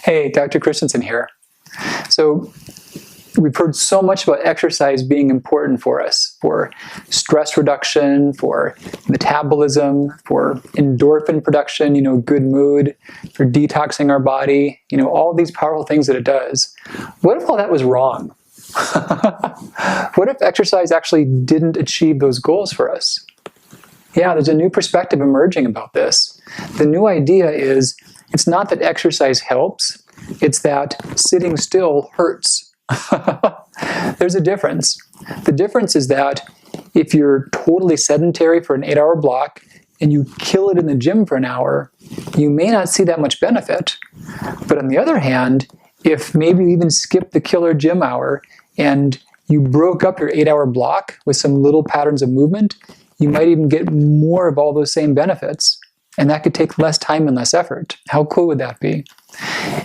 Hey, Dr. Christensen here. So we've heard so much about exercise being important for us, for stress reduction, for metabolism, for endorphin production, good mood, for detoxing our body, all these powerful things that it does. What if all that was wrong? What if exercise actually didn't achieve those goals for us? Yeah, there's a new perspective emerging about this. The new idea is it's not that exercise helps, it's that sitting still hurts. There's a difference. The difference is that if you're totally sedentary for an 8-hour block and you kill it in the gym for an hour, you may not see that much benefit. But on the other hand, if maybe you even skip the killer gym hour and you broke up your 8-hour block with some little patterns of movement, you might even get more of all those same benefits. And that could take less time and less effort. How cool would that be?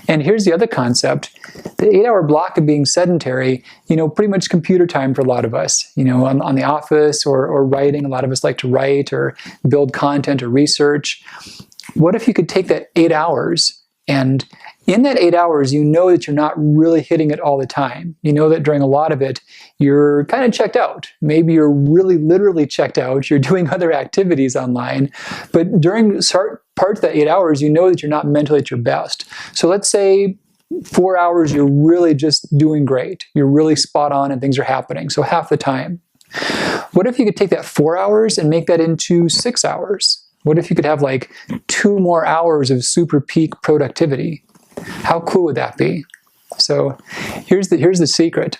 And here's the other concept. The 8-hour block of being sedentary, pretty much computer time for a lot of us. On the office or writing, a lot of us like to write or build content or research. What if you could take that 8 hours and in that 8 hours, you know that you're not really hitting it all the time. You know that during a lot of it, you're kind of checked out. Maybe you're really literally checked out. You're doing other activities online. But during parts of that 8 hours, you know that you're not mentally at your best. So let's say 4 hours, you're really just doing great. You're really spot on and things are happening. So half the time. What if you could take that 4 hours and make that into 6 hours? What if you could have like 2 more hours of super peak productivity? How cool would that be? So here's the secret.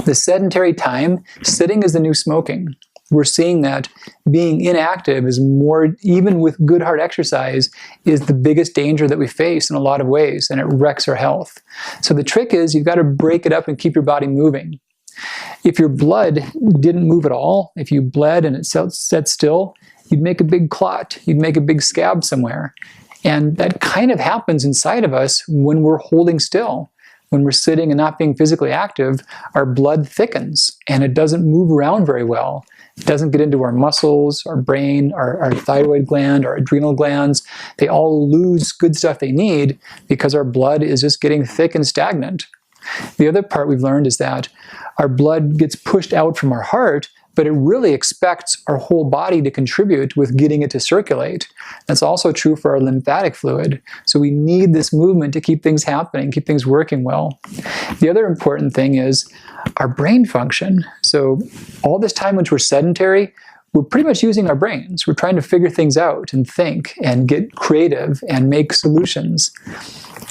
The sedentary time, sitting is the new smoking. We're seeing that being inactive is more, even with good hard exercise, is the biggest danger that we face in a lot of ways, and it wrecks our health. So the trick is you've got to break it up and keep your body moving. If your blood didn't move at all, if you bled and it sat still, you'd make a big clot, you'd make a big scab somewhere. And that kind of happens inside of us when we're holding still. When we're sitting and not being physically active, our blood thickens and it doesn't move around very well. It doesn't get into our muscles, our brain, our thyroid gland, our adrenal glands. They all lose good stuff they need because our blood is just getting thick and stagnant. The other part we've learned is that our blood gets pushed out from our heart, but it really expects our whole body to contribute with getting it to circulate. That's also true for our lymphatic fluid. So we need this movement to keep things happening, keep things working well. The other important thing is our brain function. So all this time when we're sedentary, we're pretty much using our brains. We're trying to figure things out and think and get creative and make solutions.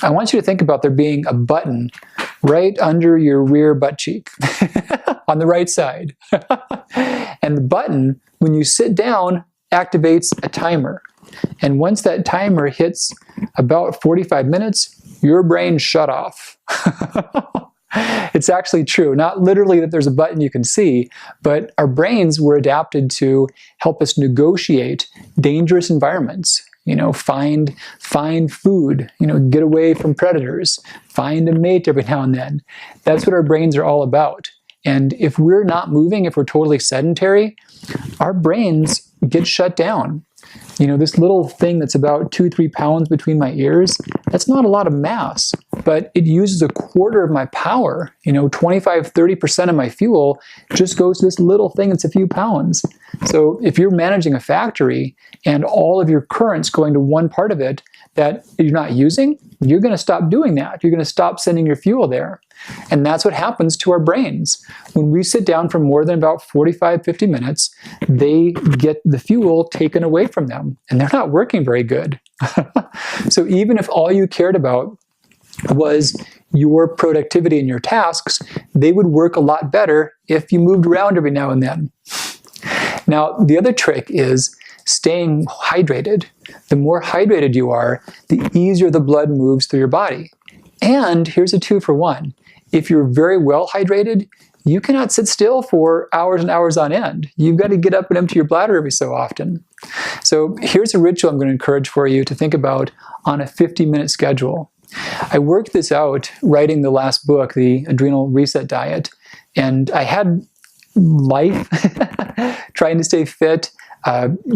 I want you to think about there being a button right under your rear butt cheek on the right side. And the button, when you sit down, activates a timer. And once that timer hits about 45 minutes, your brain shut off. It's actually true. Not literally that there's a button you can see, but our brains were adapted to help us negotiate dangerous environments. Find food, get away from predators, find a mate every now and then. That's what our brains are all about. And if we're not moving, if we're totally sedentary, our brains get shut down. This little thing that's about 2-3 pounds between my ears, that's not a lot of mass, but it uses a quarter of my power. 25-30% of my fuel just goes to this little thing that's a few pounds. So if you're managing a factory and all of your current's going to one part of it that you're not using, you're going to stop doing that. You're going to stop sending your fuel there. And that's what happens to our brains. When we sit down for more than about 45-50 minutes, they get the fuel taken away from them, and they're not working very good. So even if all you cared about was your productivity and your tasks, they would work a lot better if you moved around every now and then. Now, the other trick is staying hydrated. The more hydrated you are, the easier the blood moves through your body. And here's a 2-for-1. If you're very well hydrated, you cannot sit still for hours and hours on end. You've got to get up and empty your bladder every so often. So here's a ritual I'm going to encourage for you to think about on a 50-minute schedule. I worked this out writing the last book, The Adrenal Reset Diet, and I had life, trying to stay fit,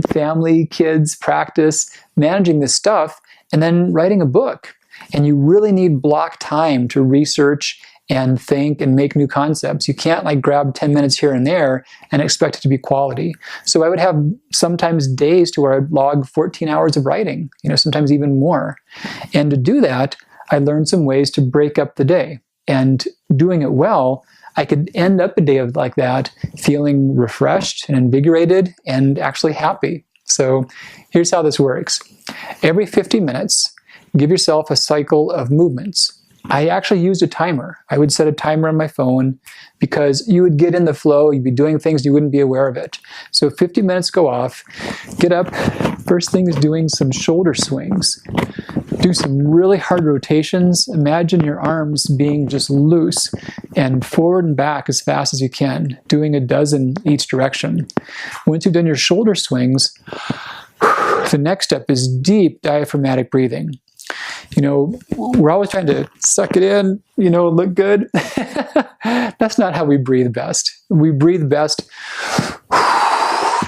family, kids, practice, managing this stuff, and then writing a book. And you really need block time to research and think and make new concepts. You can't like grab 10 minutes here and there and expect it to be quality. So I would have sometimes days to where I'd log 14 hours of writing, sometimes even more. And to do that, I learned some ways to break up the day. And doing it well, I could end up a day like that feeling refreshed and invigorated and actually happy. So here's how this works. Every 50 minutes, give yourself a cycle of movements. I actually used a timer. I would set a timer on my phone because you would get in the flow, you'd be doing things, you wouldn't be aware of it. So 50 minutes go off, get up, first thing is doing some shoulder swings. Do some really hard rotations. Imagine your arms being just loose and forward and back as fast as you can, doing a dozen each direction. Once you've done your shoulder swings, the next step is deep diaphragmatic breathing. We're always trying to suck it in, look good. That's not how we breathe best. We breathe best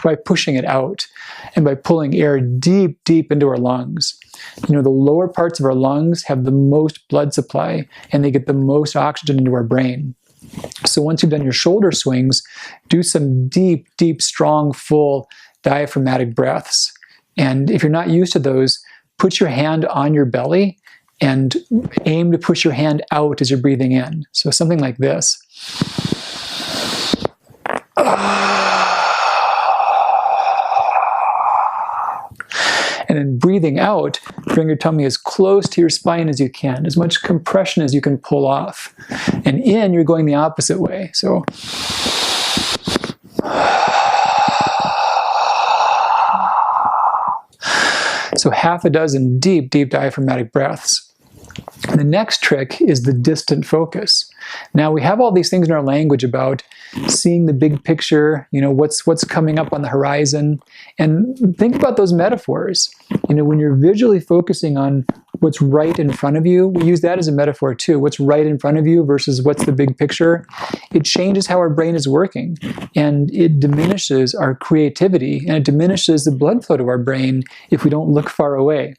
by pushing it out and by pulling air deep, deep into our lungs. The lower parts of our lungs have the most blood supply and they get the most oxygen into our brain. So once you've done your shoulder swings, do some deep, deep, strong, full diaphragmatic breaths. And if you're not used to those, put your hand on your belly and aim to push your hand out as you're breathing in. So something like this. And then breathing out, bring your tummy as close to your spine as you can, as much compression as you can pull off. And in, you're going the opposite way. So half a dozen deep, deep diaphragmatic breaths. The next trick is the distant focus. Now we have all these things in our language about seeing the big picture, what's coming up on the horizon. And think about those metaphors. When you're visually focusing on what's right in front of you, we use that as a metaphor too. What's right in front of you versus what's the big picture. It changes how our brain is working and it diminishes our creativity and it diminishes the blood flow to our brain if we don't look far away.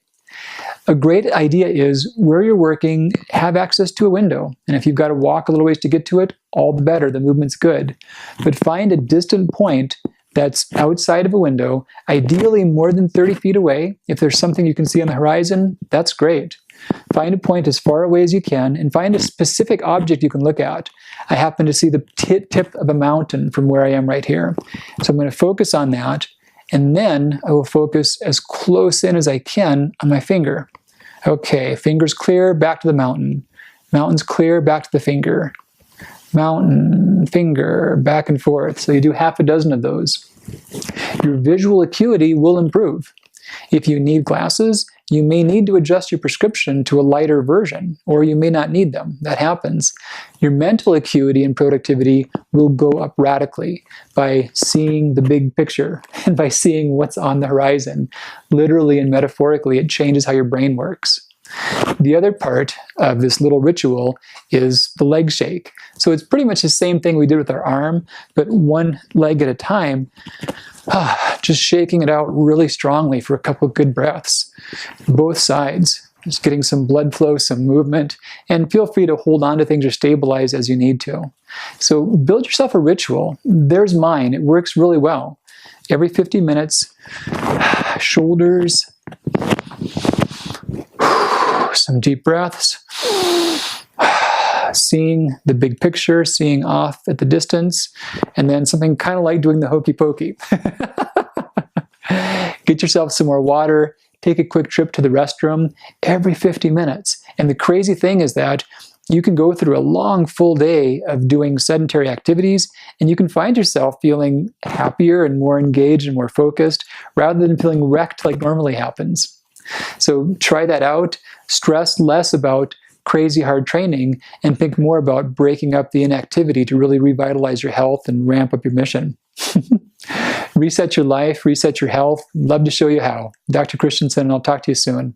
A great idea is where you're working, have access to a window. And if you've got to walk a little ways to get to it, all the better, the movement's good. But find a distant point that's outside of a window, ideally more than 30 feet away. If there's something you can see on the horizon, that's great. Find a point as far away as you can and find a specific object you can look at. I happen to see the tip of a mountain from where I am right here. So I'm going to focus on that. And then I will focus as close in as I can on my finger. Okay, finger's clear, back to the mountain. Mountain's clear, back to the finger. Mountain, finger, back and forth. So you do half a dozen of those. Your visual acuity will improve. If you need glasses, you may need to adjust your prescription to a lighter version, or you may not need them. That happens. Your mental acuity and productivity will go up radically by seeing the big picture and by seeing what's on the horizon. Literally and metaphorically, it changes how your brain works. The other part of this little ritual is the leg shake. So it's pretty much the same thing we did with our arm, but one leg at a time. Just shaking it out really strongly for a couple of good breaths. Both sides. Just getting some blood flow, some movement, and feel free to hold on to things or stabilize as you need to. So build yourself a ritual. There's mine. It works really well. Every 50 minutes, shoulders, some deep breaths, seeing the big picture, seeing off at the distance, and then something kind of like doing the hokey pokey. Get yourself some more water, take a quick trip to the restroom every 50 minutes. And the crazy thing is that you can go through a long, full day of doing sedentary activities, and you can find yourself feeling happier and more engaged and more focused, rather than feeling wrecked like normally happens. So try that out. Stress less about crazy hard training and think more about breaking up the inactivity to really revitalize your health and ramp up your mission. Reset your life, reset your health. Love to show you how. Dr. Christensen, and I'll talk to you soon.